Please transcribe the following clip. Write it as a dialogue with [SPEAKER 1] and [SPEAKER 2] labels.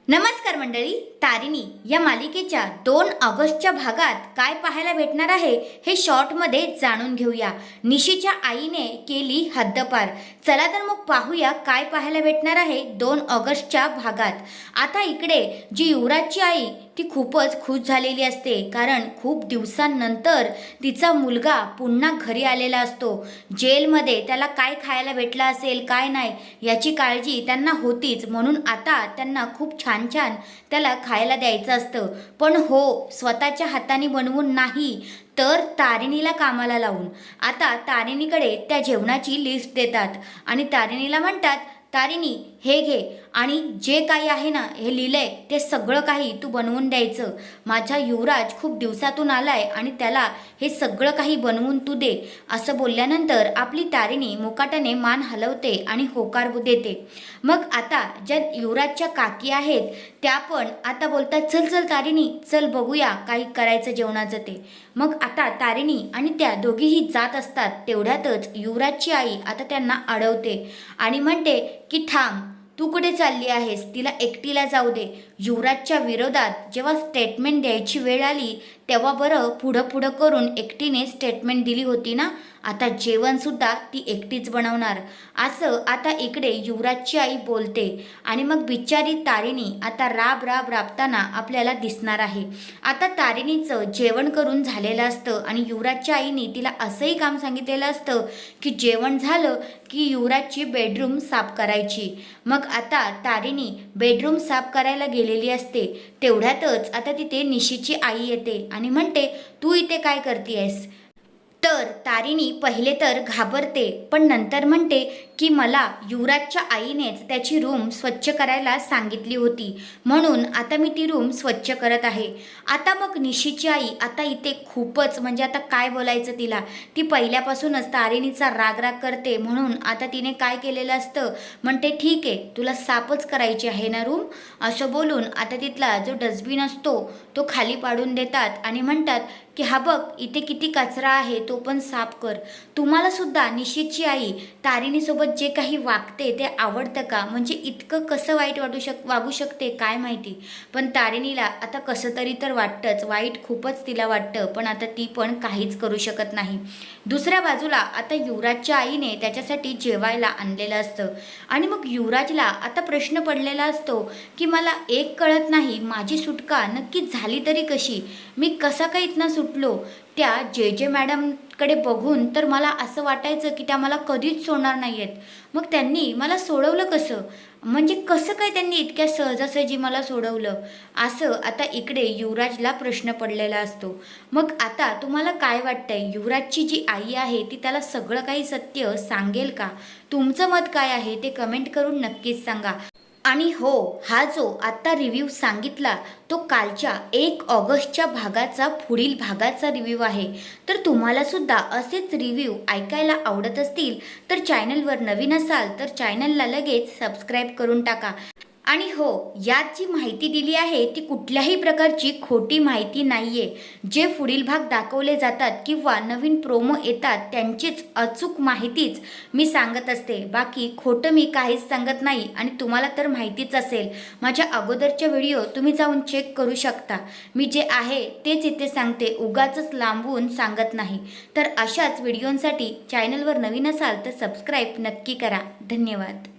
[SPEAKER 1] नमस्कार मंडळी, तारिणी या मालिकेच्या 2 ऑगस्टच्या भागात काय पाहायला भेटणार आहे हे शॉर्टमध्ये जाणून घेऊया। निशीच्या आईने केली हद्दपार। चला तर मग पाहूया काय पाहायला भेटणार आहे 2 ऑगस्टच्या भागात। आता इकडे जी युवराजची आई ती खूपच खुश झालेली असते, कारण खूप दिवसांनंतर तिचा मुलगा पुन्हा घरी आलेला असतो। जेलमध्ये त्याला काय खायला भेटलं असेल काय नाही याची काळजी त्यांना होतीच, म्हणून आता त्यांना खूप छान छान त्याला खायला द्यायचं असतं। पण हो, स्वतःच्या हाताने बनवून नाही तर तारिणीला कामाला लावून। आता तारिणीकडे त्या जेवणाची लिस्ट देतात आणि तारिणीला म्हणतात, तारिणी हे घे आणि जे काही आहे ना हे लिहिलंय ते सगळं काही तू बनवून द्यायचं। माझा युवराज खूप दिवसातून आलाय आणि त्याला हे सगळं काही बनवून तू दे। असं बोलल्यानंतर आपली तारिणी मुकाट्याने मान हलवते आणि होकार देते। मग आता ज्या युवराजच्या काकी आहेत त्या पण आता बोलतात, चल चल तारिणी चल बघूया काही करायचं जेवणाचं ते। मग आता तारिणी आणि त्या दोघीही जात असतात। तेवढ्यातच युवराजची आई आता त्यांना अडवते आणि म्हणते की थांब, तू कुठे चालली आहेस, तिला एकटीला जाऊ दे। युवराजच्या विरोधात जेव्हा स्टेटमेंट द्यायची वेळ आली तेव्हा बरं पुढं करून एकटीने स्टेटमेंट दिली होती ना, आता जेवणसुद्धा ती एकटीच बनवणार असं आता इकडे युवराजची आई बोलते। आणि मग बिचारी तारिणी आता राबताना आपल्याला दिसणार आहे। आता तारिणीचं जेवण करून झालेलं असतं आणि युवराजच्या आईने तिला असंही काम सांगितलेलं असतं की जेवण झालं की युवराजची बेडरूम साफ करायची। मग आता तारिणी बेडरूम साफ करायला गेलेली असते। तेवढ्यातच आता तिथे निशीची आई येते आणि म्हणते, तू इथे काय करतेयस? तर तारिणी पहिले तर घाबरते, पण नंतर म्हणते की मला युवराजच्या आईनेच त्याची रूम स्वच्छ करायला सांगितली होती, म्हणून आता मी ती रूम स्वच्छ करत आहे। आता मग निशीची आई आता इथे खूपच म्हणजे आता काय बोलायचं तिला, ती पहिल्यापासूनच तारिणीचा राग करते, म्हणून आता तिने काय केलेलं असतं, म्हणते ठीक आहे तुला साफच करायची आहे ना रूम, असं बोलून आता तिथला जो डस्टबिन असतो तो खाली पाडून देतात आणि म्हणतात की हा बघ इथे किती कचरा आहे, तो पण साफ कर। तुम्हाला सुद्धा निशीची आई तारिणीसोबत जे काही वागते ते आवडतं का? म्हणजे इतकं कसं वाईट वागू शकते काय माहिती, पण तारिणीला आता कसं तरी तर वाटतंच, वाईट खूपच तिला वाटतं, पण आता ती पण काहीच करू शकत नाही। दुसऱ्या बाजूला आता युवराजच्या आईने त्याच्यासाठी जेवायला आणलेलं असतं आणि मग युवराजला आता प्रश्न पडलेला असतो की मला एक कळत नाही, माझी सुटका नक्की झाली तरी कशी, मी कसा काय इथनं सुटलो? त्या जे मॅडमकडे बघून तर मला असं वाटायचं की त्या मला कधीच सोडणार नाही आहेत, मग त्यांनी मला सोडवलं कसं? म्हणजे कसं काय त्यांनी इतक्या सहजासहजी मला सोडवलं? असं आता इकडे युवराजला प्रश्न पडलेला असतो। मग आता तुम्हाला काय वाटतंय, युवराजची जी आई आहे ती त्याला सगळं काही सत्य सांगेल का? तुमचं मत काय आहे ते कमेंट करून नक्कीच सांगा। आणि हो, हा जो आत्ता रिव्ह्यू सांगितला तो कालच्या 1 ऑगस्टच्या भागाचा पुढील भागाचा रिव्ह्यू आहे। तर तुम्हाला सुद्धा असेच रिव्ह्यू ऐकायला आवडत असतील तर चॅनलवर नवीन असाल तर चॅनलला लगेच सबस्क्राईब करून टाका। आणि हो, यात जी माहिती दिली आहे ती कुठल्याही प्रकारची खोटी माहिती नाहीये। जे पुढील भाग दाखवले जातात किंवा नवीन प्रोमो येतात त्यांचीच अचूक माहितीच मी सांगत असते, बाकी खोटं मी काहीच सांगत नाही। आणि तुम्हाला तर माहितीच असेल, माझ्या अगोदरचे व्हिडिओ तुम्ही जाऊन चेक करू शकता, मी जे आहे तेच इथे सांगते, उगाचच लांबून सांगत नाही। तर अशाच व्हिडिओंसाठी चॅनलवर नवीन असाल तर सबस्क्राईब नक्की करा। धन्यवाद।